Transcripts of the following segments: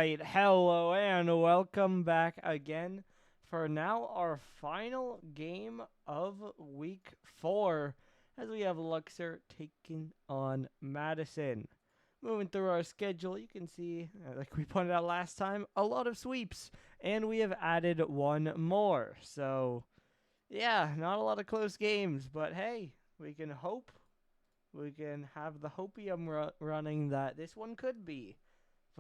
right, hello and welcome back again for now our final game of week 4 as we have Luxor taking on Madison. Moving through our schedule, you can see, like we pointed out last time, a lot of sweeps, and we have added one more. So, yeah, not a lot of close games, but hey, we can hope, we can have the hopium running that this one could be.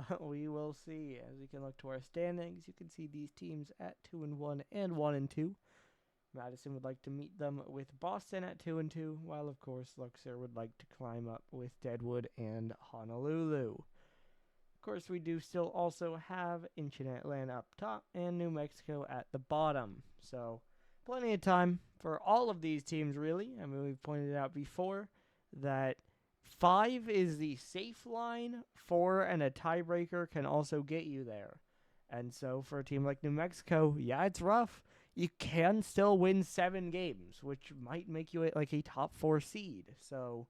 But we will see. As we can look to our standings, you can see these teams at 2-1 and 1-2. Madison would like to meet them with Boston at 2-2, while of course Luxor would like to climb up with Deadwood and Honolulu. Of course, we do still also have Inchin Atlanta up top and New Mexico at the bottom. So, plenty of time for all of these teams, really. I mean, we've pointed out before that 5 is the safe line, 4 and a tiebreaker can also get you there. And so for a team like New Mexico, yeah, it's rough. You can still win 7 games, which might make you like a top 4 seed. So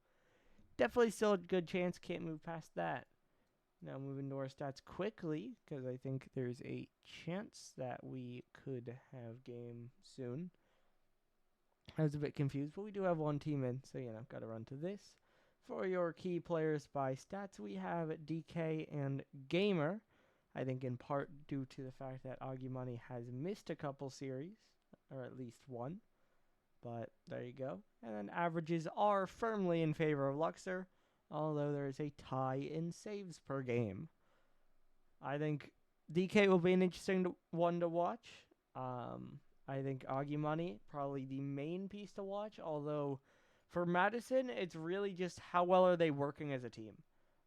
definitely still a good chance. Can't move past that. Now moving to our stats quickly, because I think there's a chance that we could have game soon. I was a bit confused, but we do have one team in, so got to run to this. For your key players by stats, we have DK and Gamer. I think in part due to the fact that Augie Money has missed a couple series, or at least one. But there you go. And then averages are firmly in favor of Luxor, although there is a tie in saves per game. I think DK will be an interesting one to watch. I think Augie Money, probably the main piece to watch, although for Madison, it's really just how well are they working as a team.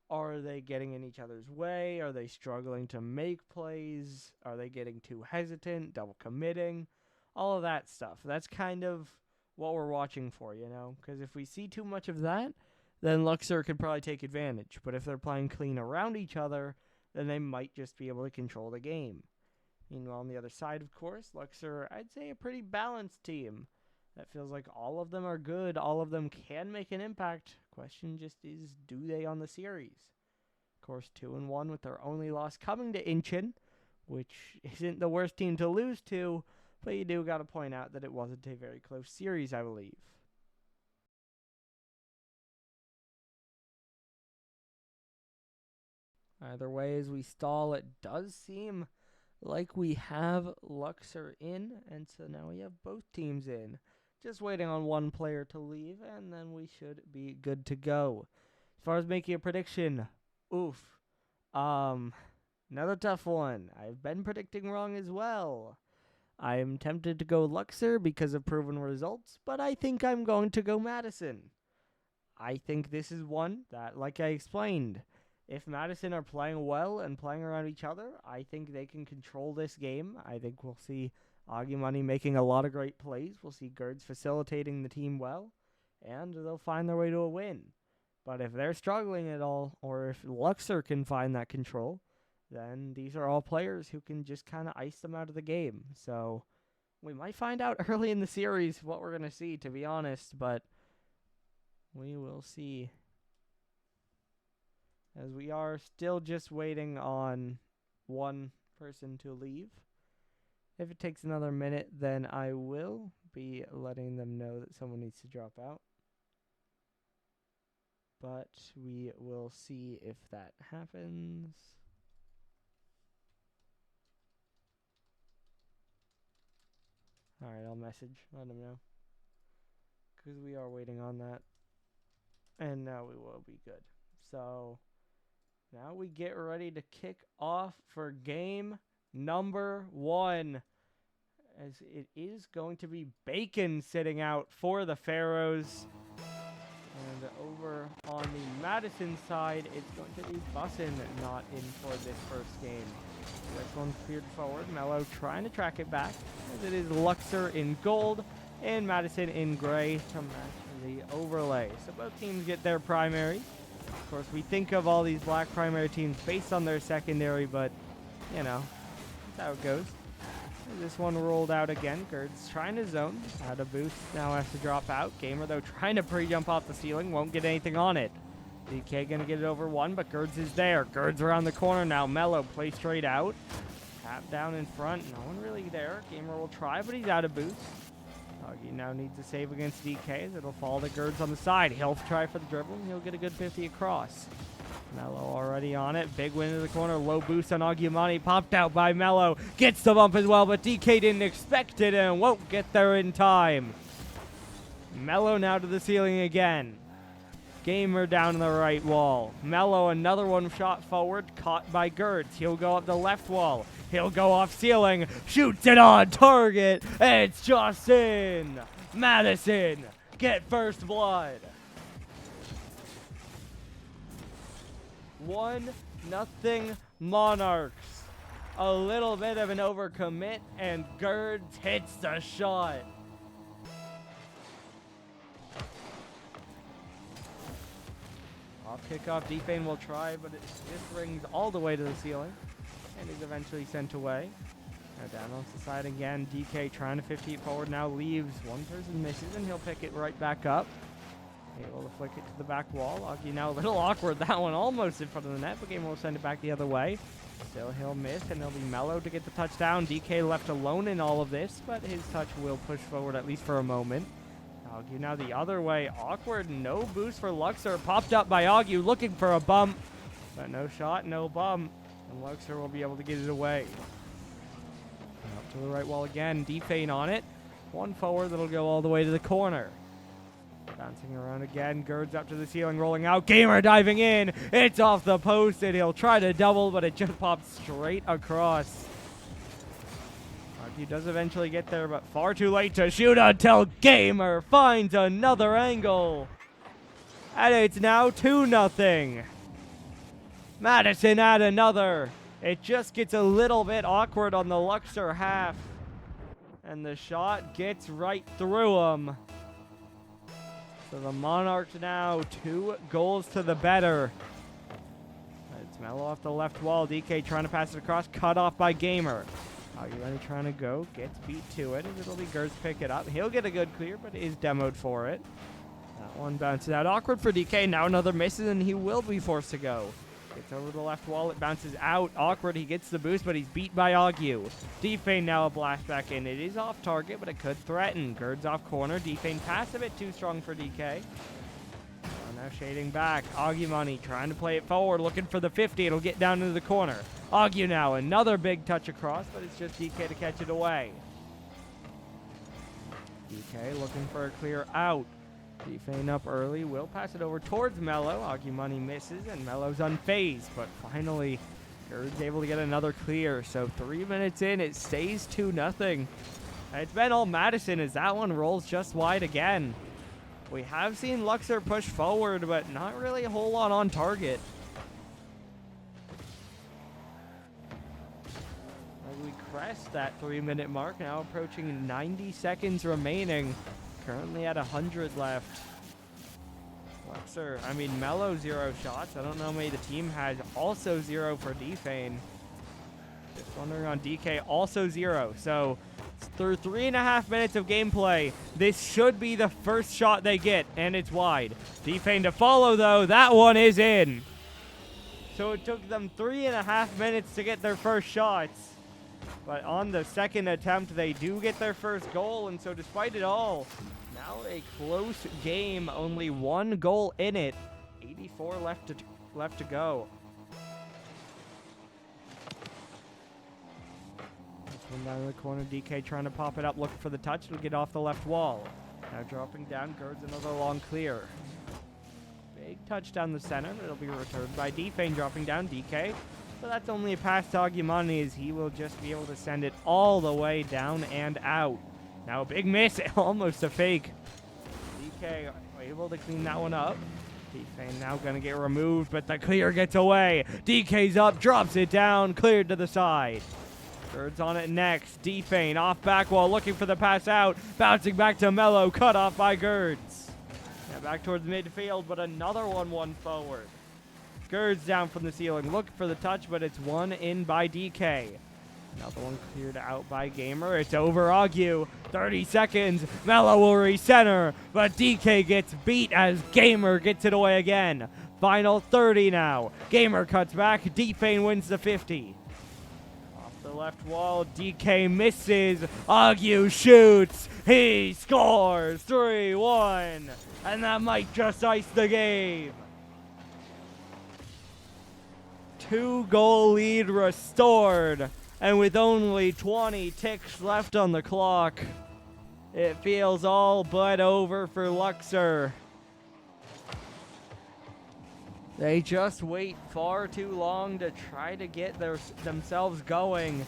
Are they getting in each other's way? Are they struggling to make plays? Are they getting too hesitant, double committing? All of that stuff. That's kind of what we're watching for, because if we see too much of that, then Luxor could probably take advantage. But if they're playing clean around each other, then they might just be able to control the game. Meanwhile, on the other side, of course, Luxor, I'd say a pretty balanced team. That feels like all of them are good. All of them can make an impact. Question just is, do they on the series? Of course, 2-1 with their only loss coming to Inchin, which isn't the worst team to lose to, but you do got to point out that it wasn't a very close series, I believe. Either way, as we stall, it does seem like we have Luxor in, and so now we have both teams in. Just waiting on one player to leave, and then we should be good to go. As far as making a prediction, another tough one. I've been predicting wrong as well. I'm tempted to go Luxor because of proven results, but I think I'm going to go Madison. I think this is one that, like I explained, if Madison are playing well and playing around each other, I think they can control this game. I think we'll see Augie Money making a lot of great plays. We'll see Gerds facilitating the team well, and they'll find their way to a win. But if they're struggling at all, or if Luxor can find that control, then these are all players who can just kind of ice them out of the game. So we might find out early in the series what we're going to see, to be honest, but we will see. As we are still just waiting on one person to leave. If it takes another minute, then I will be letting them know that someone needs to drop out. But we will see if that happens. Alright, I'll message, let them know. Because we are waiting on that. And now we will be good. So now we get ready to kick off for game number 1. As it is going to be Bacon sitting out for the Pharaohs. And over on the Madison side, it's going to be Bussin not in for this first game. This one's cleared forward. Mello trying to track it back. As it is Luxor in gold and Madison in gray to match the overlay. So both teams get their primary. Of course, we think of all these black primary teams based on their secondary, but, that's how it goes. This one rolled out again. Gerds trying to zone. Out of boost. Now has to drop out. Gamer, though, trying to pre-jump off the ceiling. Won't get anything on it. DK gonna get it over one, but Gerds is there. Gerds around the corner now. Mello plays straight out. Tap down in front. No one really there. Gamer will try, but he's out of boost. Augie now needs to save against DK as it'll fall to Gerds on the side. He'll try for the dribble, and he'll get a good 50 across. Mello already on it. Big win to the corner. Low boost on Agiumani. Popped out by Mello. Gets the bump as well, but DK didn't expect it and won't get there in time. Mello now to the ceiling again. Gamer down the right wall. Mello, another one shot forward, caught by Gerds. He'll go up the left wall. He'll go off ceiling, shoots it on target. It's just in. Madison, get first blood. 1-0 Monarchs. A little bit of an overcommit, and Gerds hits the shot. Off kickoff, Defane will try, but it just rings all the way to the ceiling and is eventually sent away. Now down on the side again. DK trying to 50 forward now, leaves. One person misses, and he'll pick it right back up. Able to flick it to the back wall. Augie now a little awkward. That one almost in front of the net, but Gamer will send it back the other way. Still he'll miss, and he'll be Mello to get the touchdown. DK left alone in all of this, but his touch will push forward at least for a moment. Augie now the other way. Awkward. No boost for Luxor. Popped up by Augie looking for a bump, but no shot, no bump. And Luxor will be able to get it away. Up to the right wall again. Defane on it. One forward that'll go all the way to the corner. Bouncing around again. Gerds up to the ceiling, rolling out. Gamer diving in. It's off the post, and he'll try to double, but it just pops straight across. He does eventually get there, but far too late to shoot until Gamer finds another angle. And it's now 2-0. Madison add another. It just gets a little bit awkward on the Luxor half. And the shot gets right through him. So the Monarchs now 2 goals to the better. It's Mello off the left wall. DK trying to pass it across. Cut off by Gamer. Agiumani trying to go, gets beat to it, and it'll be Gerds pick it up. He'll get a good clear, but is demoed for it. That one bounces out. Awkward for DK. Now another misses, and he will be forced to go. Gets over the left wall. It bounces out. Awkward. He gets the boost, but he's beat by Augie. Defane now a blast back in. It is off target, but it could threaten. Gerds off corner. Defane pass a bit too strong for DK. Now shading back. Agiumani trying to play it forward, looking for the 50. It'll get down into the corner. Augie now, another big touch across, but it's just DK to catch it away. DK looking for a clear out. Defane up early, will pass it over towards Mello. Agiumani misses, and Mello's unfazed, but finally, Gerds able to get another clear. So 3 minutes in, it stays 2-0. It's been all Madison as that one rolls just wide again. We have seen Luxor push forward, but not really a whole lot on target. As we crest that 3-minute mark, now approaching 90 seconds remaining. Currently at 100 left. Luxor, Mello 0 shots. I don't know how many the team has. Also 0 for Defane. Just wondering on DK, also 0. So through 3.5 minutes of gameplay, this should be the first shot they get, and it's wide. Defane to follow, though. That one is in. So it took them 3.5 minutes to get their first shots. But on the second attempt, they do get their first goal, and so despite it all, now a close game, only 1 goal in it. 84 left to go. Down in the corner, DK trying to pop it up, looking for the touch. It'll get off the left wall. Now dropping down, Gerds another long clear. Big touch down the center, but it'll be returned by Defane, dropping down DK. So that's only a pass to Agiumani, as he will just be able to send it all the way down and out. Now a big miss, almost a fake. DK able to clean that one up. Defane now going to get removed, but the clear gets away. DK's up, drops it down, cleared to the side. Gerds on it next. Defane off back wall, looking for the pass out. Bouncing back to Mello, cut off by Gerds. Now back towards midfield, but another one forward. Gerds down from the ceiling, looking for the touch, but it's one in by DK. Another one cleared out by Gamer. It's over Augie. 30 seconds. Mello will recenter, but DK gets beat as Gamer gets it away again. Final 30 now. Gamer cuts back. D-Fane wins the 50. Off the left wall, DK misses. Agu shoots. He scores 3-1. And that might just ice the game. 2-goal lead restored. And with only 20 ticks left on the clock, it feels all but over for Luxor. They just wait far too long to try to get themselves going.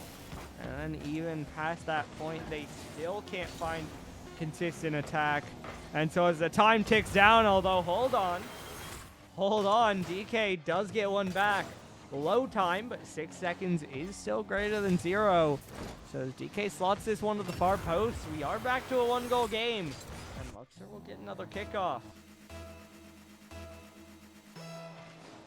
And even past that point, they still can't find consistent attack. And so as the time ticks down, although hold on, DK does get one back. Low time, but 6 seconds is still greater than 0. So as DK slots this one to the far post, we are back to a 1-goal game. And Luxor will get another kickoff.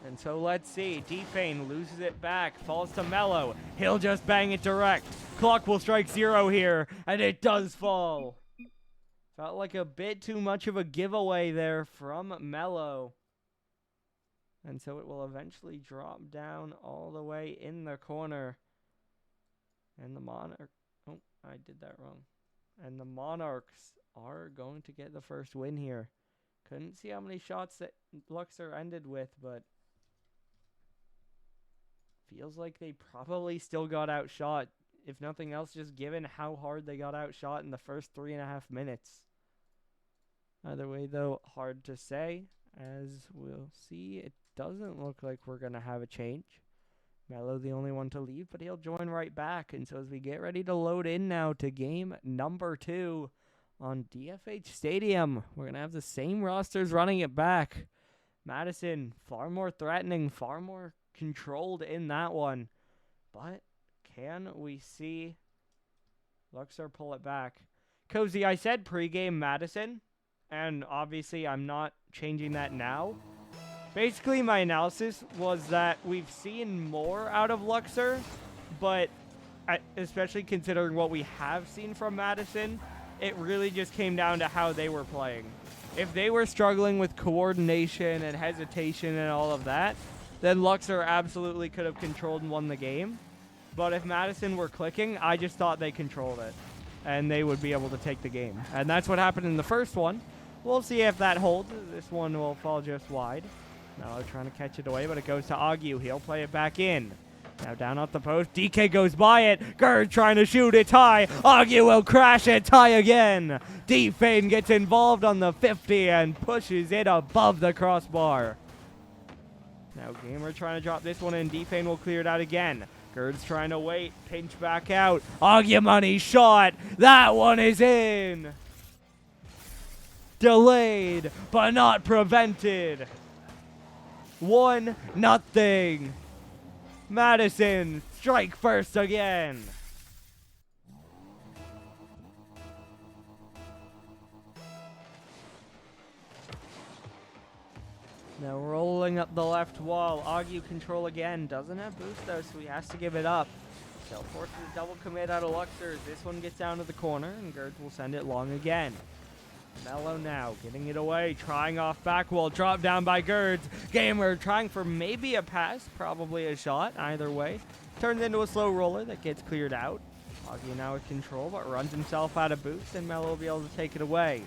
And so let's see. D-Fane loses it back, falls to Mello. He'll just bang it direct. Clock will strike 0 here, and it does fall. Felt like a bit too much of a giveaway there from Mello. And so it will eventually drop down all the way in the corner. And the oh, I did that wrong. And the Monarchs are going to get the first win here. Couldn't see how many shots that Luxor ended with, but feels like they probably still got outshot. If nothing else, just given how hard they got outshot in the first 3.5 minutes. Either way, though, hard to say. As we'll see, it doesn't look like we're going to have a change. Mello the only one to leave, but he'll join right back. And so as we get ready to load in now to game number 2 on DFH Stadium, we're going to have the same rosters running it back. Madison, far more threatening, far more controlled in that one. But can we see Luxor pull it back? Cozy, I said pregame Madison, and obviously I'm not changing that now. Basically, my analysis was that we've seen more out of Luxor, but especially considering what we have seen from Madison, it really just came down to how they were playing. If they were struggling with coordination and hesitation and all of that, then Luxor absolutely could have controlled and won the game. But if Madison were clicking, I just thought they controlled it, and they would be able to take the game. And that's what happened in the first one. We'll see if that holds. This one will fall just wide. Mello trying to catch it away, but it goes to Agu. He'll play it back in. Now down off the post. DK goes by it. Gerd trying to shoot. It's high. Agu will crash it. Tie again. D-Fane gets involved on the 50 and pushes it above the crossbar. Now Gamer trying to drop this one in. D-Fane will clear it out again. Gerd's trying to wait. Pinch back out. Agu shot. That one is in. Delayed, but not prevented. 1-0. Madison, strike first again. Now rolling up the left wall. Agu control again. Doesn't have boost though, so he has to give it up. So forces a double commit out of Luxor. This one gets down to the corner, and Gerd will send it long again. Mello now getting it away, trying off back wall, drop down by Gerds. Gamer trying for maybe a pass, probably a shot, either way. Turns into a slow roller that gets cleared out. Agu now with control, but runs himself out of boost, and Mello will be able to take it away.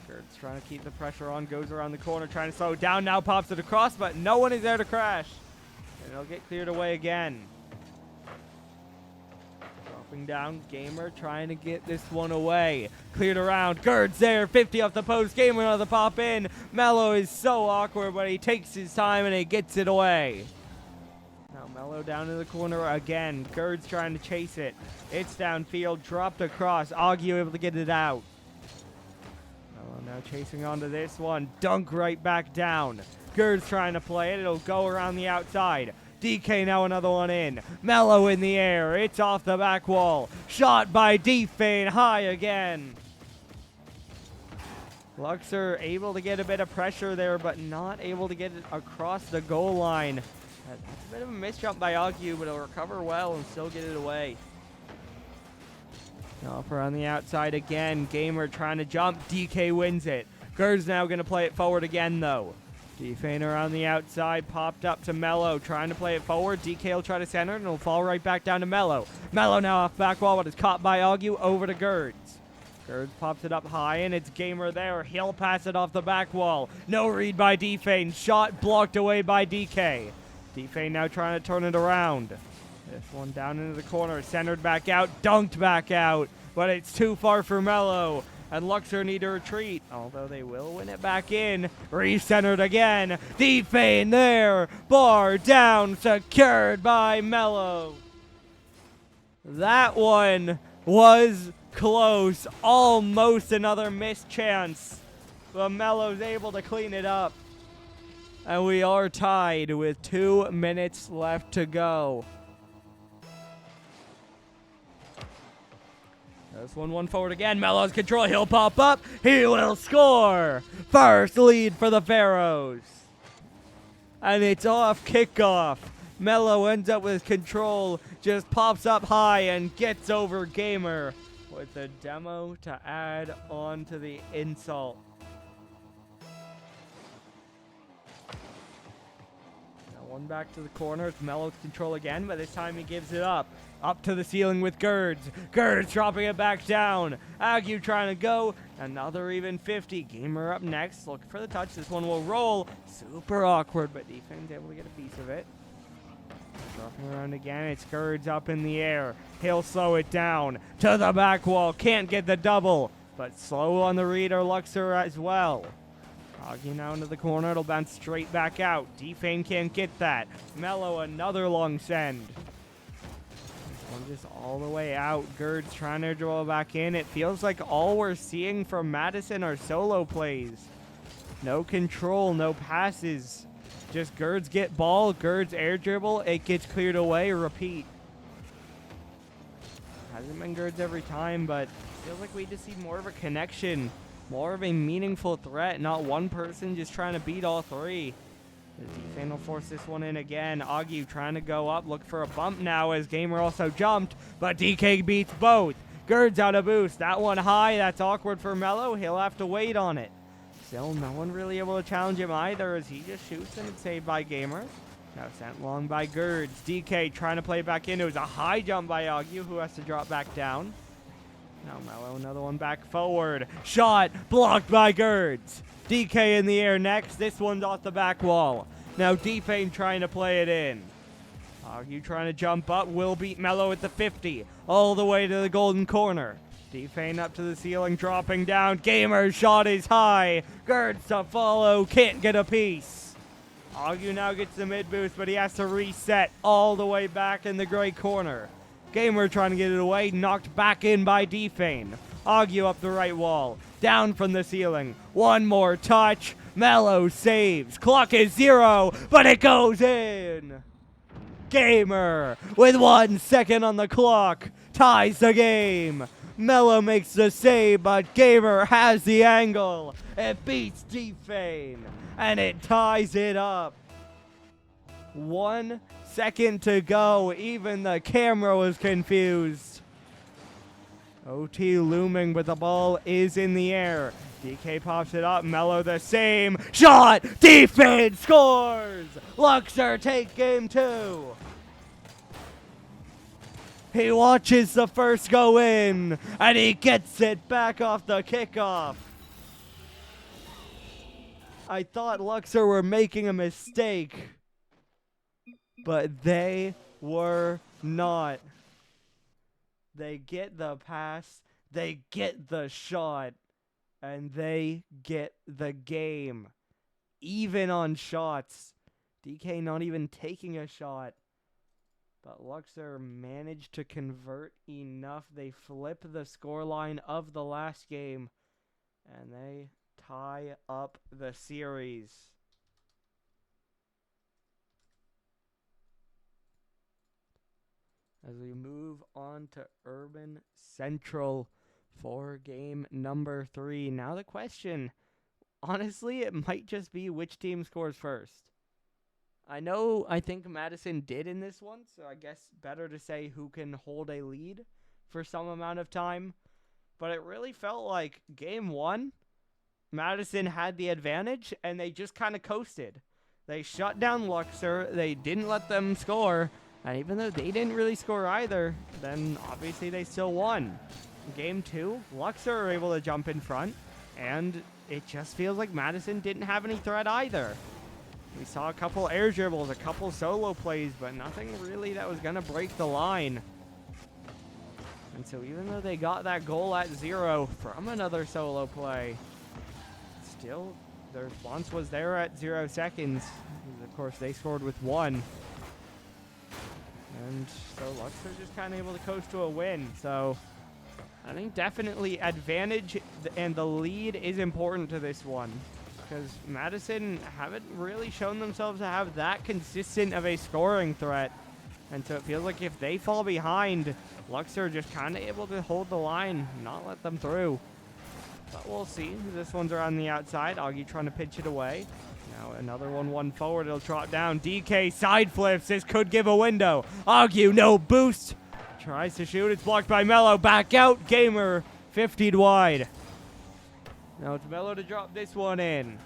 Gerds trying to keep the pressure on, goes around the corner, trying to slow it down, now pops it across, but no one is there to crash. And it'll get cleared away again. Down, Gamer trying to get this one away. Cleared around, Gerd's there, 50 off the post, Gamer another pop in. Mello is so awkward, but he takes his time and he gets it away. Now Mello down in the corner again. Gerd's trying to chase it. It's downfield, dropped across. Agu able to get it out. Mello now chasing onto this one. Dunk right back down. Gerd's trying to play it. It'll go around the outside. DK now another one in. Mello in the air. It's off the back wall. Shot by D-Fane. High again. Luxor able to get a bit of pressure there, but not able to get it across the goal line. That's a bit of a misjump by Agu, but he'll recover well and still get it away. Off around the outside again. Gamer trying to jump. DK wins it. Gerd's now going to play it forward again, though. Defane around the outside, popped up to Mello, trying to play it forward. DK will try to center, and it'll fall right back down to Mello. Mello now off back wall, but is caught by Augie, over to Gerds. Gerds pops it up high, and it's Gamer there. He'll pass it off the back wall. No read by Defane. Shot blocked away by DK. Defane now trying to turn it around. This one down into the corner, centered back out, dunked back out, but it's too far for Mello. And Luxor need to retreat, although they will win it back in. Recentered again. Defane there. Bar down. Secured by Mello. That one was close. Almost another missed chance. But Mello's able to clean it up. And we are tied with 2 minutes left to go. This one forward again. Mello's control. He'll pop up. He will score. First lead for the Pharaohs. And it's off kickoff. Mello ends up with control. Just pops up high and gets over Gamer with the demo to add on to the insult. Now one back to the corner. It's Mello's control again, but this time he gives it up. Up to the ceiling with Gerds. Gerds dropping it back down. Agu trying to go. Another even 50. Gamer up next. Looking for the touch. This one will roll. Super awkward, but Defane's able to get a piece of it. Dropping around again. It's Gerds up in the air. He'll slow it down. To the back wall. Can't get the double, but slow on the read or Luxor as well. Augie now into the corner. It'll bounce straight back out. Defane can't get that. Mello another long send. One just all the way out. Gerds trying to draw back in. It feels like all we're seeing from Madison are solo plays. No control, no passes. Just Gerds get ball, Gerds air dribble, it gets cleared away, repeat. Hasn't been Gerds every time, but feels like we just see more of a connection. More of a meaningful threat, not one person just trying to beat all three. The Defane will force this one in again. Augie trying to go up, look for a bump now as Gamer also jumped, but DK beats both. Gerds out of boost. That one high, that's awkward for Mello. He'll have to wait on it. Still no one really able to challenge him either as he just shoots and it's saved by Gamer. Now sent long by Gerds. DK trying to play back in. It was a high jump by Augie who has to drop back down. Now Mello, another one back forward. Shot blocked by Gerds. DK in the air next. This one's off the back wall. Now Defane trying to play it in. Augie trying to jump up. Will beat Mello at the 50. All the way to the golden corner. Defane up to the ceiling, dropping down. Gamer's shot is high. Gerds to follow. Can't get a piece. Augie now gets the mid boost, but he has to reset all the way back in the gray corner. Gamer trying to get it away. Knocked back in by Defane. Augie up the right wall. Down from the ceiling. One more touch. Mello saves. Clock is 0, but it goes in. Gamer, with 1 second on the clock, ties the game. Mello makes the save, but Gamer has the angle. It beats Defane, and it ties it up. 1 second to go. Even the camera was confused. OT looming, but the ball is in the air. DK pops it up. Mello the same. Shot! Defense scores! Luxor take game 2. He watches the first go in, and he gets it back off the kickoff. I thought Luxor were making a mistake, but they were not. They get the pass, they get the shot, and they get the game. Even on shots. DK not even taking a shot. But Luxor managed to convert enough. They flip the scoreline of the last game, and they tie up the series. As we move on to Urban Central for game number 3. Now the question, honestly, it might just be which team scores first. I think Madison did in this one, so I guess better to say who can hold a lead for some amount of time. But it really felt like game 1, Madison had the advantage, and they just kind of coasted. They shut down Luxor. They didn't let them score. And even though they didn't really score either, then obviously they still won. Game 2, Luxor were able to jump in front, and it just feels like Madison didn't have any threat either. We saw a couple air dribbles, a couple solo plays, but nothing really that was going to break the line. And so even though they got that goal at 0 from another solo play, still the response was there at 0 seconds. Of course, they scored with 1. And so Luxor just kind of able to coast to a win. So I think definitely advantage and the lead is important to this one, because Madison haven't really shown themselves to have that consistent of a scoring threat. And so it feels like if they fall behind, Luxor just kind of able to hold the line, not let them through. But we'll see. This one's around the outside. Augie trying to pitch it away. Now another one forward. It'll trot down. DK side flips. This could give a window. Augie, no boost. Tries to shoot. It's blocked by Mello. Back out. Gamer 50'd wide. Now it's Mello to drop this one in.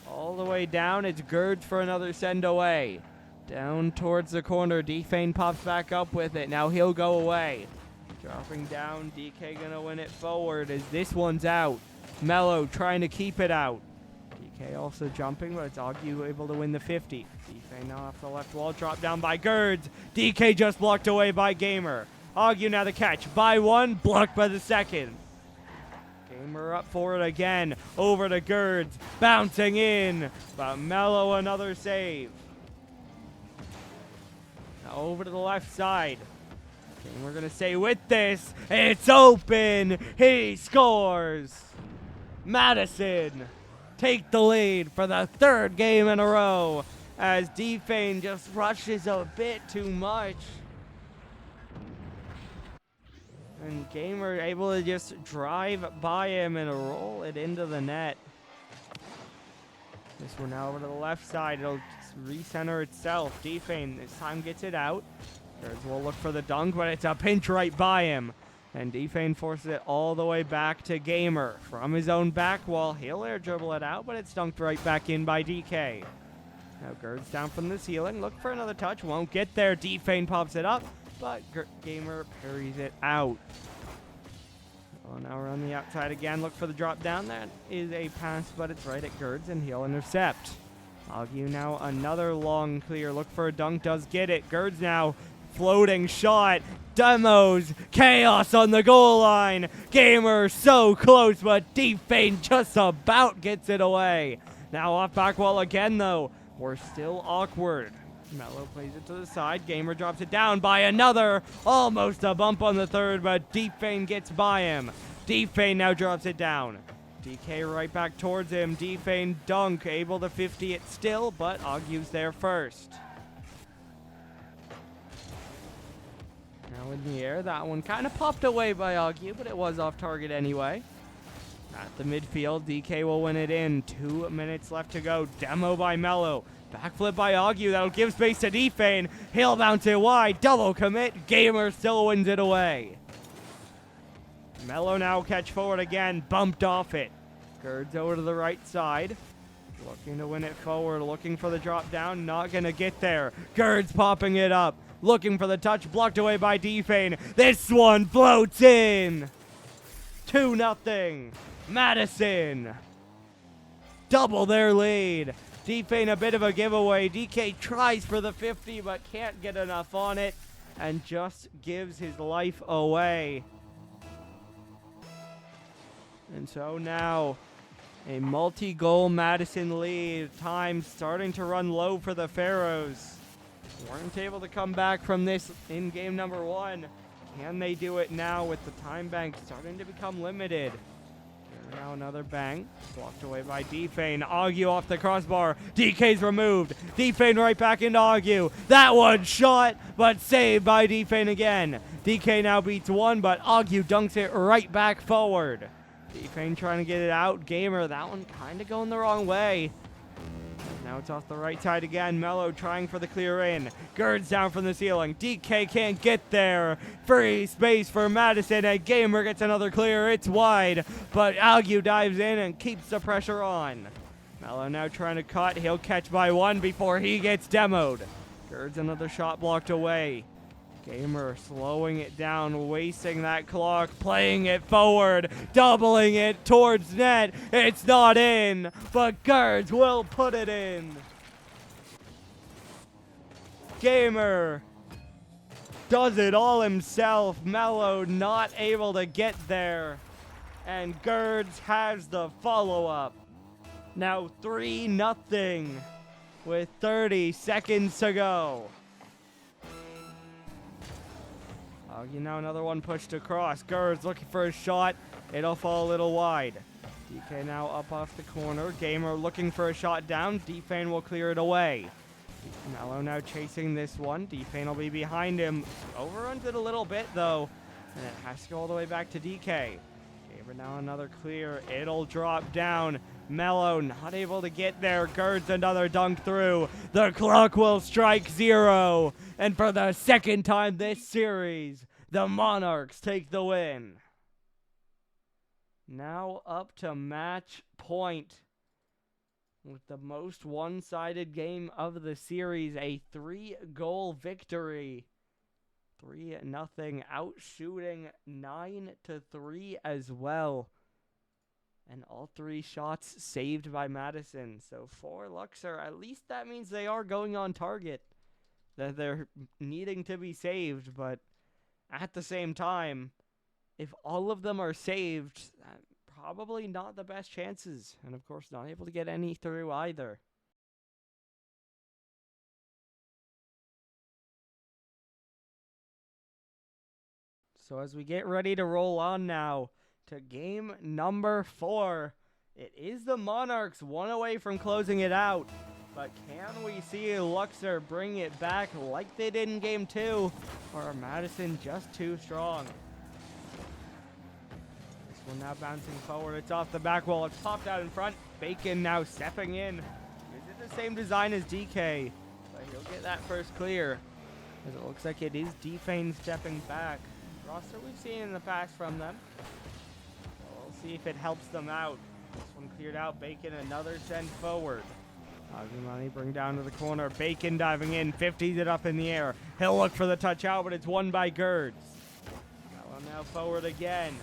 All the way down. It's Gerds for another send away. Down towards the corner. Defane pops back up with it. Now he'll go away. Dropping down. DK gonna win it forward as this one's out. Mello trying to keep it out. DK also jumping, but it's Augie able to win the 50. DK now off the left wall. Drop down by Gerds. DK just blocked away by Gamer. Augie now the catch. By 1. Blocked by the 2nd. Gamer up for it again. Over to Gerds. Bouncing in. But Mello another save. Now over to the left side. And we're going to say with this, it's open. He scores. Madison take the lead for the 3rd game in a row as Defane just rushes a bit too much. And Gamer able to just drive by him and roll it into the net. This one now over to the left side. It'll recenter itself. Defane this time gets it out. Gerds will look for the dunk, but it's a pinch right by him. And Defane forces it all the way back to Gamer. From his own back wall, he'll air dribble it out, but it's dunked right back in by DK. Now Gerds down from the ceiling. Look for another touch. Won't get there. Defane pops it up, but Gamer parries it out. Oh, now we're on the outside again. Look for the drop down. That is a pass, but it's right at Gerds, and he'll intercept. Augie now another long clear. Look for a dunk. Does get it. Gerds now floating shot. Demos. Chaos on the goal line. Gamer so close, but Defane just about gets it away. Now off back wall again, though. We're still awkward. Mello plays it to the side. Gamer drops it down by another. Almost a bump on the 3rd, but Defane gets by him. Defane now drops it down. DK right back towards him. Defane dunk. Able to 50 it still, but Ague's there first. Now in the air, that one kind of popped away by Augie, but it was off target anyway. At the midfield, DK will win it in. 2 minutes left to go. Demo by Mello. Backflip by Augie. That'll give space to Defane. He'll bounce it wide. Double commit. Gamer still wins it away. Mello now catch forward again. Bumped off it. Gerds over to the right side. Looking to win it forward. Looking for the drop down. Not going to get there. Gerds popping it up. Looking for the touch. Blocked away by Defane. This one floats in. 2-0. Madison. Double their lead. Defane a bit of a giveaway. DK tries for the 50, but can't get enough on it. And just gives his life away. And so now, a multi-goal Madison lead. Time starting to run low for the Pharaohs. Weren't able to come back from this in game number 1. Can they do it now with the time bank starting to become limited? Here now another bang. Blocked away by Defane. Augie off the crossbar. DK's removed. Defane right back into Augie. That one shot, but saved by Defane again. DK now beats 1, but Augie dunks it right back forward. Defane trying to get it out. Gamer, that one kind of going the wrong way. Now it's off the right side again. Mello trying for the clear in. Girds down from the ceiling. DK can't get there. Free space for Madison. And Gamer gets another clear. It's wide. But Algu dives in and keeps the pressure on. Mello now trying to cut. He'll catch by one before he gets demoed. Girds another shot blocked away. Gamer slowing it down, wasting that clock, playing it forward, doubling it towards net. It's not in, but Girds will put it in. Gamer does it all himself. Mello not able to get there. And Girds has the follow-up. Now 3-0 with 30 seconds to go. You know, another one pushed across. Girds looking for a shot. It'll fall a little wide. DK now up off the corner. Gamer looking for a shot down. Defane will clear it away. Mello now chasing this one. Defane will be behind him. Overruns it a little bit, though. And it has to go all the way back to DK. Gamer now another clear. It'll drop down. Mello not able to get there. Girds another dunk through. The clock will strike 0. And for the second time this series, the Monarchs take the win. Now up to match point. With the most one-sided game of the series, a 3-goal victory. 3-0, outshooting 9-3 as well. And all 3 shots saved by Madison. So for Luxor, at least that means they are going on target. That they're needing to be saved, but at the same time, if all of them are saved, probably not the best chances. And of course, not able to get any through either. So as we get ready to roll on now to game number 4, it is the Monarchs one away from closing it out. But can we see Luxor bring it back like they did in game 2? Or are Madison just too strong? This one now bouncing forward. It's off the back wall. It's popped out in front. Bacon now stepping in. Is it the same design as DK? But he'll get that first clear. As it looks like it is Defane stepping back. Roster we've seen in the past from them. We'll see if it helps them out. This one cleared out. Bacon another send forward. Agumani bring down to the corner. Bacon diving in. 50s it up in the air. He'll look for the touch out, but it's won by Girds. Now forward again.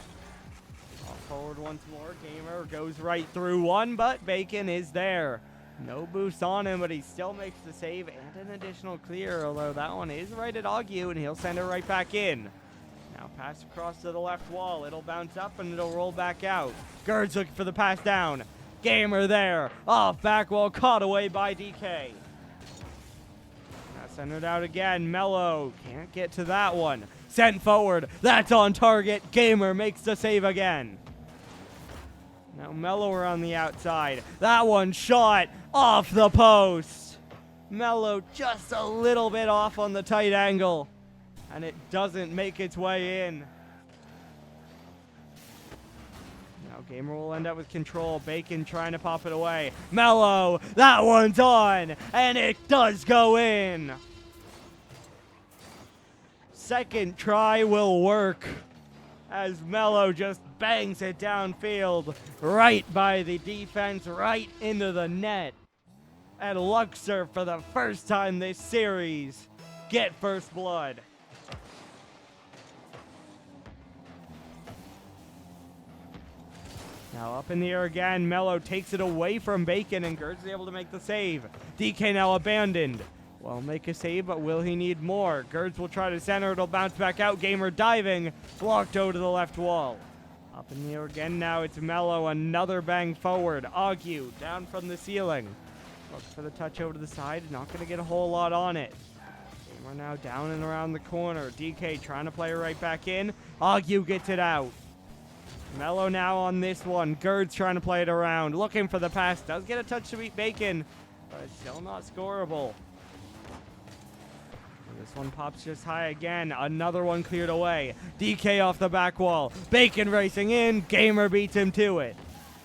Off forward once more. Gamer goes right through one, but Bacon is there. No boost on him, but he still makes the save and an additional clear, although that one is right at Agu, and he'll send it right back in. Now pass across to the left wall. It'll bounce up, and it'll roll back out. Girds looking for the pass down. Gamer there. Off back wall, caught away by DK. Now centered out again. Mello can't get to that one. Sent forward. That's on target. Gamer makes the save again. Now Mello around the outside. That one shot off the post. Mello just a little bit off on the tight angle. And it doesn't make its way in. Now Gamer will end up with control. Bacon trying to pop it away. Mello, that one's on. And it does go in. Second try will work. As Mello just bangs it downfield. Right by the defense. Right into the net. And Luxor, for the first time this series, get first blood. Now up in the air again. Mello takes it away from Bacon, and Girds is able to make the save. DK now abandoned. Well, make a save, but will he need more? Girds will try to center. It'll bounce back out. Gamer diving. Blocked over to the left wall. Up in the air again now. It's Mello. Another bang forward. Agu down from the ceiling. Looks for the touch over to the side. Not going to get a whole lot on it. Gamer now down and around the corner. DK trying to play it right back in. Agu gets it out. Mello now on this one. Girds trying to play it around. Looking for the pass. Does get a touch to beat Bacon, but it's still not scoreable. This one pops just high again. Another one cleared away. DK off the back wall. Bacon racing in. Gamer beats him to it.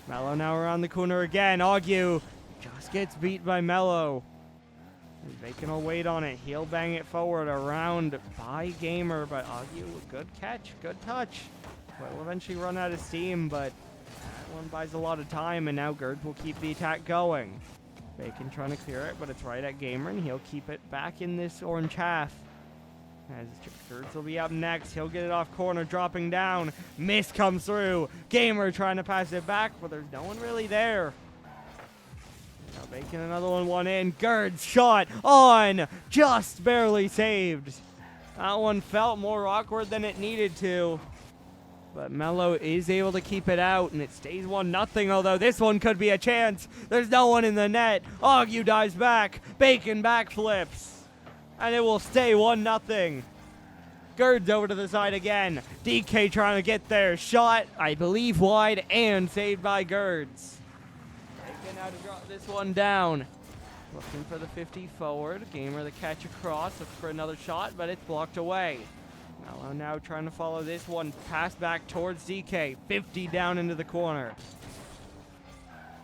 Mello now around the corner again. Agu Just gets beat by Mello. Bacon will wait on it. He'll bang it forward around by Gamer, but Agu, good catch, good touch. Will eventually run out of steam, but that one buys a lot of time, and now Gerd will keep the attack going. Bacon trying to clear it, but it's right at Gamer, and he'll keep it back in this orange half. As Gerds will be up next. He'll get it off corner, dropping down. Miss comes through. Gamer trying to pass it back, but there's no one really there. Now Bacon another one in. Gerds shot on. Just barely saved. That one felt more awkward than it needed to. But Mello is able to keep it out, and it stays 1-0, although this one could be a chance. There's no one in the net. Agu dives back. Bacon backflips. And it will stay 1-0. Gerds over to the side again. DK trying to get there. Shot, I believe, wide and saved by Gerds. Bacon now to drop this one down. Looking for the 50 forward. Gamer the catch across. Looks for another shot, but it's blocked away. Mello now trying to follow this one. Pass back towards DK. 50 down into the corner.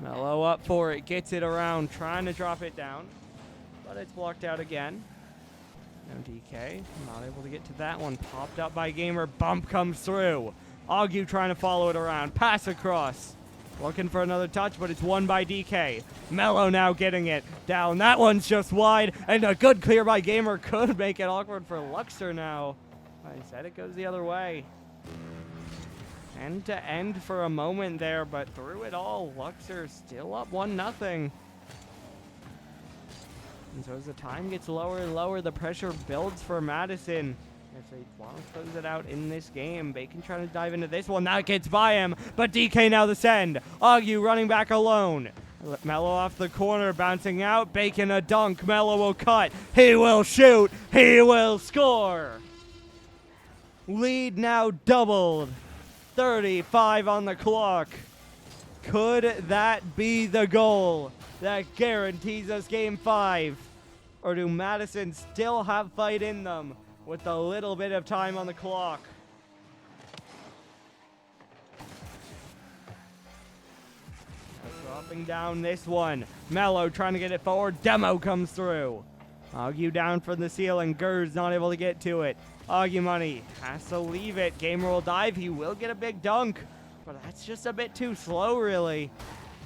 Mello up for it. Gets it around. Trying to drop it down. But it's blocked out again. Now DK, not able to get to that one. Popped up by Gamer. Bump comes through. Agu trying to follow it around. Pass across. Looking for another touch, but it's won by DK. Mello now getting it down. That one's just wide. And a good clear by Gamer could make it awkward for Luxor now. Instead, it goes the other way. End to end for a moment there, but through it all, Luxor still up 1-0. And so as the time gets lower and lower, the pressure builds for Madison. If they want to close it out in this game, Bacon trying to dive into this one. That gets by him, but DK now the send. Agu running back alone. Mello off the corner, bouncing out. Bacon a dunk. Mello will cut. He will shoot. He will score. Lead now doubled. 35 on the clock. Could that be the goal that guarantees us Game 5? Or do Madison still have fight in them with a little bit of time on the clock? Dropping down this one. Mello trying to get it forward. Demo comes through. Agu down from the ceiling. Gerds not able to get to it. Agu money has to leave it. Gamer will dive. He will get a big dunk, but that's just a bit too slow, really.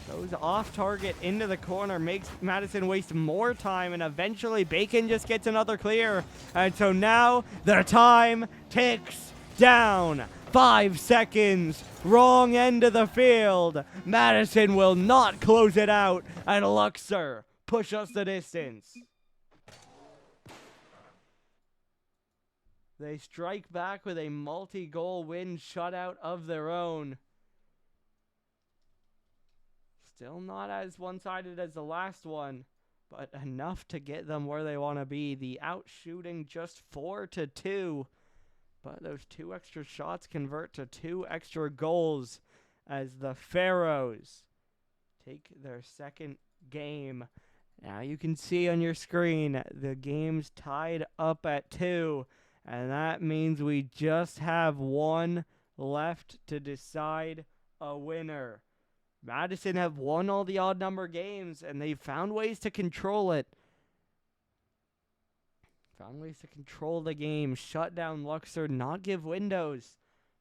Goes off target into the corner, makes Madison waste more time, and eventually Bacon just gets another clear. And so now the time ticks down. 5 seconds. Wrong end of the field. Madison will not close it out, and Luxor push us the distance. They strike back with a multi-goal win shutout of their own. Still not as one-sided as the last one, but enough to get them where they want to be. The outshooting just 4-2, but those 2 extra shots convert to 2 extra goals as the Pharaohs take their second game. Now you can see on your screen the game's tied up at 2. And that means we just have one left to decide a winner. Madison have won all the odd number games, and they've found ways to control it. Found ways to control the game, shut down Luxor, not give windows.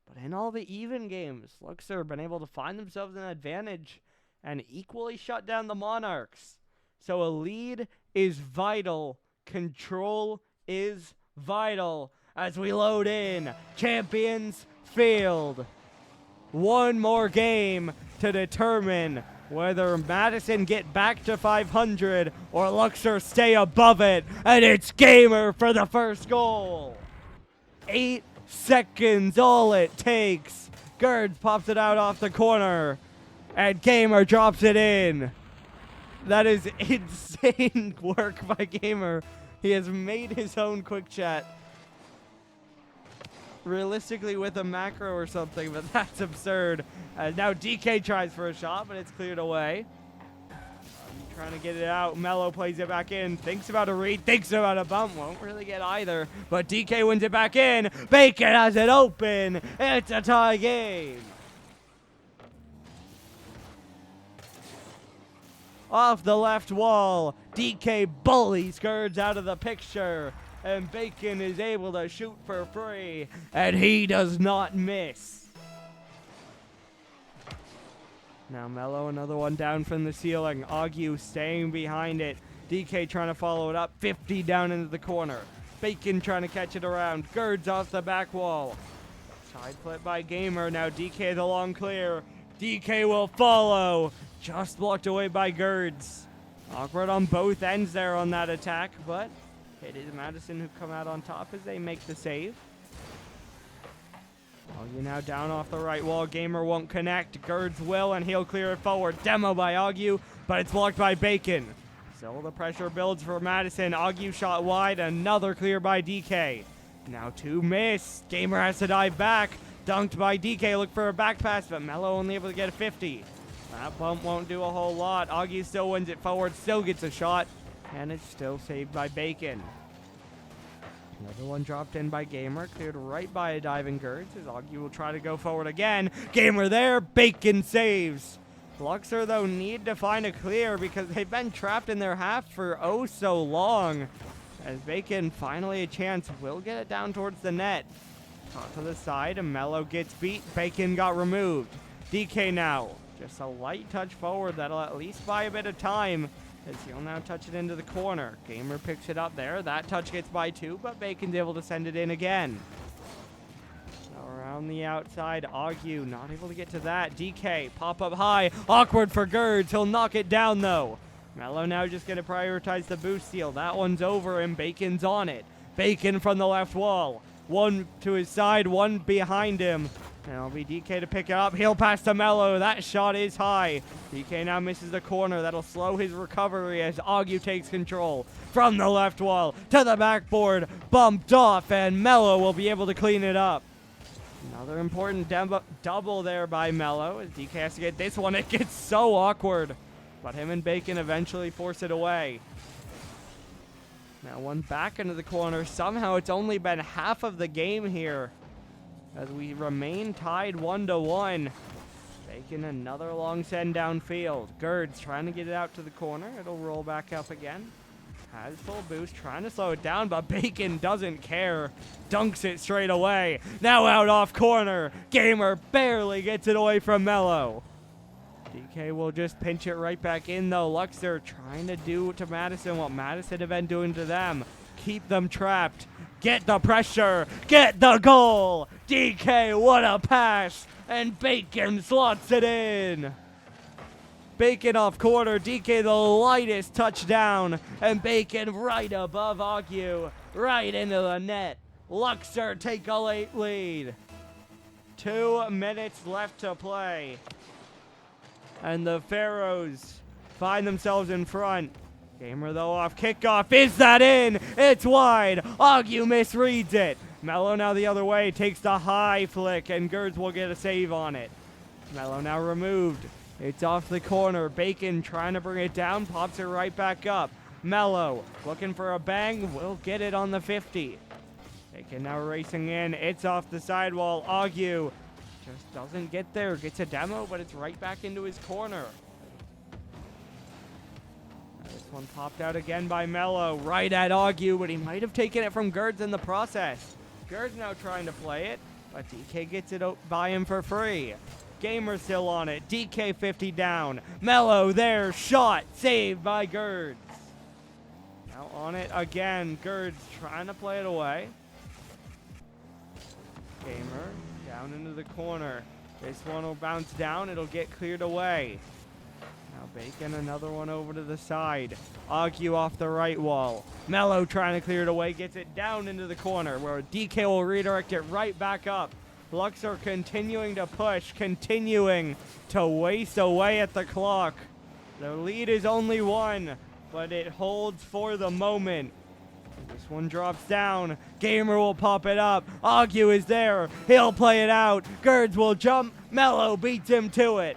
But in all the even games, Luxor have been able to find themselves an advantage and equally shut down the Monarchs. So a lead is vital. Control is vital as we load in Champions Field. One more game to determine whether Madison get back to 500 or Luxor stay above it. And it's Gamer for the first goal. 8 seconds all it takes. Gerds pops it out off the corner, and Gamer drops it in. That is insane work by Gamer. He has made his own quick chat. Realistically with a macro or something, but that's absurd. Now DK tries for a shot, but it's cleared away. Trying to get it out. Mello plays it back in. Thinks about a read. Thinks about a bump. Won't really get either. But DK wins it back in. Bacon has it open. It's a tie game. off the left wall. DK bullies Girds out of the picture, and Bacon is able to shoot for free, and he does not miss. Now Mello, another one down from the ceiling. Agu staying behind it. DK trying to follow it up. 50 down into the corner. Bacon trying to catch it around. Girds off the back wall. Side flip by Gamer. Now DK the long clear. DK will follow. Just blocked away by Girds. Awkward on both ends there on that attack, but it is Madison who come out on top as they make the save. Agu now down off the right wall. Gamer won't connect. Girds will, and he'll clear it forward. Demo by Agu, but it's blocked by Bacon. Still the pressure builds for Madison. Agu shot wide. Another clear by DK. Now two miss. Gamer has to dive back. Dunked by DK. Look for a back pass, but Mello only able to get a 50. That bump won't do a whole lot. Agu still wins it forward. Still gets a shot. And it's still saved by Bacon. Another one dropped in by Gamer, cleared right by a diving Girds, as Agu will try to go forward again. Gamer there, Bacon saves. Luxor, though, need to find a clear because they've been trapped in their half for oh so long. As Bacon, finally a chance, will get it down towards the net. Top to the side, and Mello gets beat. Bacon got removed. DK now, just a light touch forward that'll at least buy a bit of time. As he'll now touch it into the corner. Gamer picks it up there. That touch gets by two, but Bacon's able to send it in again. Now around the outside, Agu not able to get to that. DK, pop up high. Awkward for Girds. He'll knock it down, though. Mello now just going to prioritize the boost steal. That one's over, and Bacon's on it. Bacon from the left wall. One to his side, one behind him. And it'll be DK to pick it up. He'll pass to Mello. That shot is high. DK now misses the corner. That'll slow his recovery as Agu takes control. From the left wall to the backboard. Bumped off, and Mello will be able to clean it up. Another important double there by Mello as DK has to get this one. It gets so awkward. But him and Bacon eventually force it away. Now one back into the corner. Somehow it's only been half of the game here, as we remain tied 1-1. Bacon another long send downfield. Girds trying to get it out to the corner. It'll roll back up again. Has full boost, trying to slow it down, but Bacon doesn't care. Dunks it straight away. Now out off corner. Gamer barely gets it away from Mello. DK will just pinch it right back in, though. Luxor trying to do to Madison what Madison had been doing to them. Keep them trapped. Get the pressure. Get the goal. DK, what a pass. And Bacon slots it in. Bacon off corner. DK the lightest touchdown. And Bacon right above Agu. Right into the net. Luxor take a late lead. 2 minutes left to play. And the Pharaohs find themselves in front. Gamer, though, off kickoff. Is that in? It's wide. Agu misreads it. Mello now the other way. Takes the high flick, and Girds will get a save on it. Mello now removed. It's off the corner. Bacon trying to bring it down. Pops it right back up. Mello looking for a bang. Will get it on the 50. Bacon now racing in. It's off the sidewall. Agu just doesn't get there. Gets a demo, but it's right back into his corner. This one popped out again by Mello. Right at Agu, but he might have taken it from Girds in the process. Girds now trying to play it, but DK gets it by him for free. Gamer still on it. DK 50 down. Mello there. Shot. Saved by Girds. Now on it again. Girds trying to play it away. Gamer down into the corner. This one will bounce down. It'll get cleared away. Now Bacon, another one over to the side. Agu off the right wall. Mello trying to clear it away. Gets it down into the corner where DK will redirect it right back up. Luxor continuing to push, continuing to waste away at the clock. The lead is only 1, but it holds for the moment. This one drops down. Gamer will pop it up. Agu is there. He'll play it out. Girds will jump. Mello beats him to it.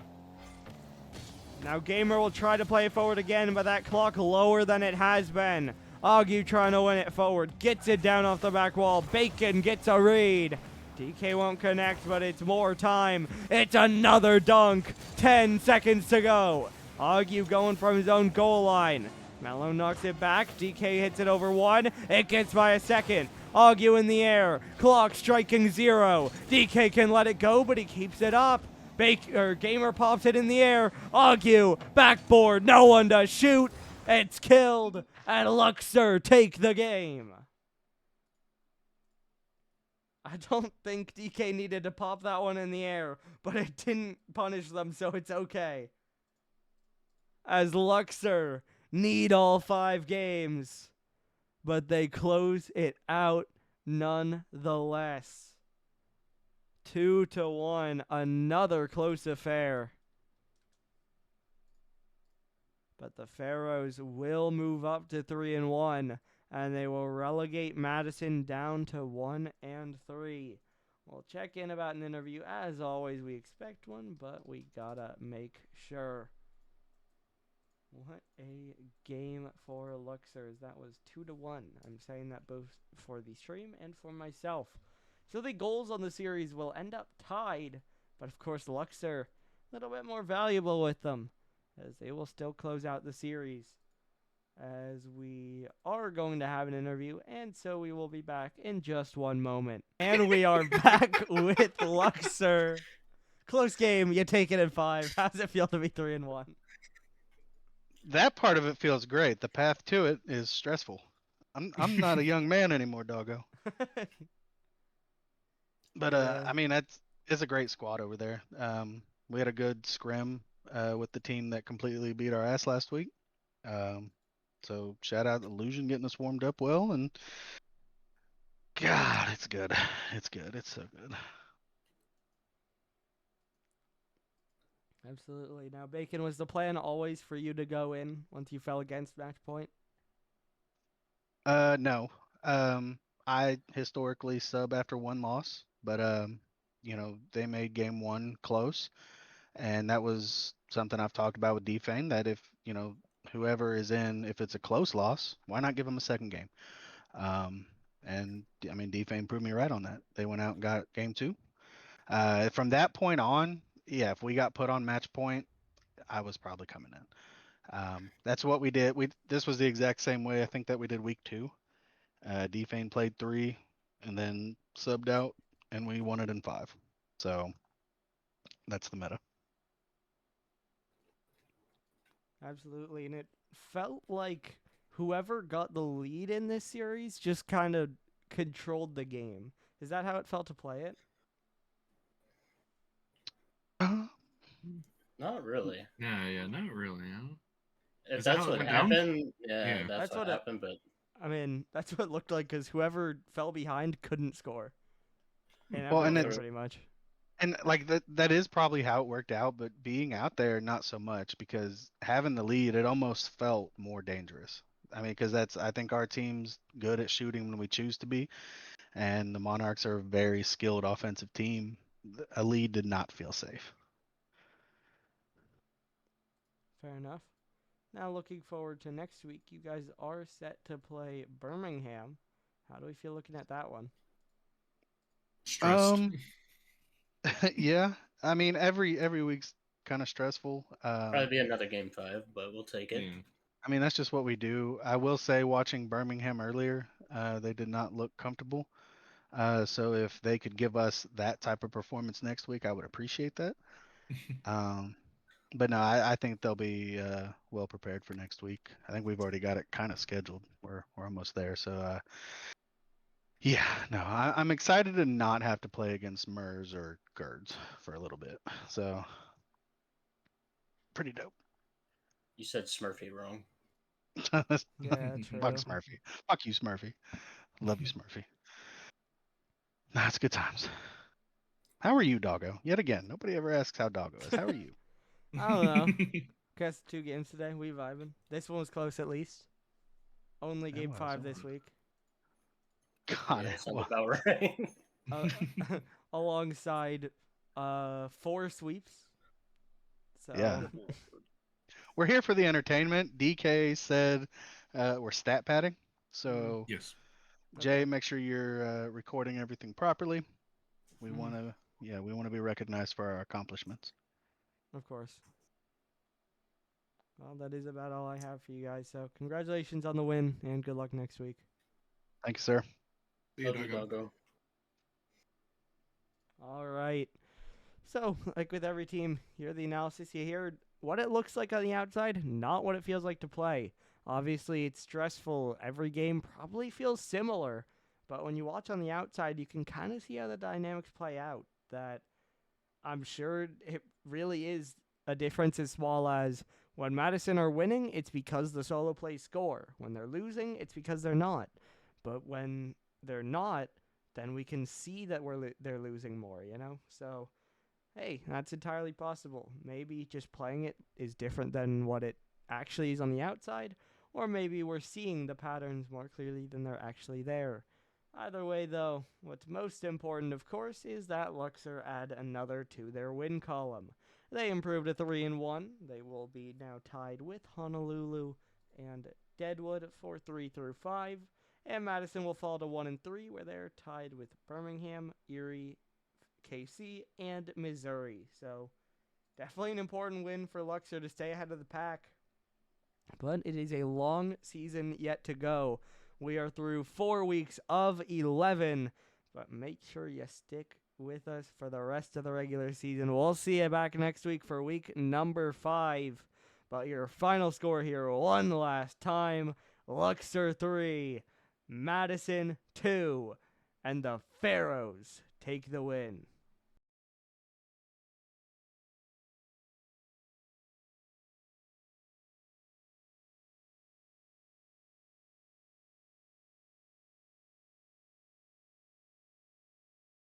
Now Gamer will try to play it forward again, but that clock lower than it has been. Agu trying to win it forward. Gets it down off the back wall. Bacon gets a read. DK won't connect, but it's more time. It's another dunk. 10 seconds to go. Agu going from his own goal line. Mello knocks it back. DK hits it over one. It gets by a second. Agu in the air. Clock striking 0. DK can let it go, but he keeps it up. Gamer pops it in the air. Agu, backboard. No one to shoot. It's killed. And Luxor take the game. I don't think DK needed to pop that one in the air, but it didn't punish them, so it's okay. As Luxor need all 5 games, but they close it out nonetheless. 2-1, another close affair. But the Pharaohs will move up to 3-1, and they will relegate Madison down to 1-3. We'll check in about an interview. As always, we expect one, but we gotta make sure. What a game for Luxors. That was 2-1. I'm saying that both for the stream and for myself. So the goals on the series will end up tied, but of course Luxor a little bit more valuable with them, as they will still close out the series. As we are going to have an interview, and so we will be back in just one moment. And we are back with Luxor. Close game. You take it in 5. How's it feel to be 3-1? That part of it feels great. The path to it is stressful. I'm not a young man anymore, doggo. But Yeah. I mean it's a great squad over there. We had a good scrim with the team that completely beat our ass last week. Um, so shout out Illusion getting us warmed up well, and God, it's good. It's good. It's so good. Absolutely. Now, Bacon, was the plan always for you to go in once you fell against match point? No. I historically sub after one loss, but they made game one close, and that was something I've talked about with Defane, that if, whoever is in, if it's a close loss, why not give them a second game? Um, and I mean, Defane proved me right on that. They went out and got game two. From that point on, yeah, if we got put on match point, I was probably coming in. That's what we did. This was the exact same way I think that we did week two. Defane played 3 and then subbed out, and we won it in 5. So that's the meta. Absolutely. And it felt like whoever got the lead in this series just kind of controlled the game. Is that how it felt to play it? Uh, Not really. Yeah, not really. Huh? If Is that that's how it what went down? happened, yeah, Yeah. that's That's what what it. happened. But I mean, that's what it looked like, because whoever fell behind couldn't score in well, every and game, it's pretty much. and like that is probably how it worked out, but being out there, not so much, because having the lead, it almost felt more dangerous. I mean, because I think our team's good at shooting when we choose to be, and the Monarchs are a very skilled offensive team. A lead did not feel safe. Fair enough. Now, looking forward to next week, you guys are set to play Birmingham. How do we feel looking at that one? Stressed. Um, yeah. I mean, every week's kind of stressful. probably be another game 5. But we'll take it. Yeah. I mean, that's just what we do. I will say, watching Birmingham earlier, they did not look comfortable. So if they could give us that type of performance next week, I would appreciate that. Um, but no, I think they'll be well prepared for next week. I think we've already got it kind of scheduled. We're almost there. So yeah, no, I'm excited to not have to play against MERS or GERDS for a little bit. So pretty dope. You said Smurfy wrong. Yeah, Fuck true. Smurfy. Fuck you, Smurfy. Love you, Smurfy. Nah, it's good times. How are you, Doggo? Yet again, nobody ever asks how Doggo is. How are you? I don't know. Guess 2 games today. We vibing. This one was close at least. Only It game was. 5 It this was. week. God, Yeah, it sounds was. about right. Uh, alongside 4 sweeps. Yeah. So, We're here for the entertainment. DK said we're stat padding. mm, So, Yes. Jay, okay. make sure you're recording everything properly. We Mm, want to, yeah, we want to be recognized for our accomplishments. of course. Well, that is about all I have for you guys. So congratulations on the win, and good luck next week. Thank you, sir. See you, Love you, doggo. doggo. All right. So, like with every team, hear the analysis. You hear what it looks like on the outside, not what it feels like to play. Obviously, it's stressful. Every game probably feels similar. But when you watch on the outside, you can kind of see how the dynamics play out. That I'm sure it really is a difference as small as when Madison are winning, it's because the solo plays score. When they're losing, it's because they're not. But when they're not, then we can see that they're losing more, you know? So, hey, that's entirely possible. Maybe just playing it is different than what it actually is on the outside, or maybe we're seeing the patterns more clearly than they're actually there. Either way, though, what's most important, of course, is that Luxor add another to their win column. They improved to 3-1. They will be now tied with Honolulu and Deadwood for 3 through 5. And Madison will fall to 1-3, where they're tied with Birmingham, Erie, KC, and Missouri. So definitely an important win for Luxor to stay ahead of the pack. But it is a long season yet to go. We are through 4 weeks of 11. But make sure you stick with us for the rest of the regular season. We'll see you back next week for week number 5. But your final score here one last time. Luxor 3, Madison 2, and the Pharaohs take the win.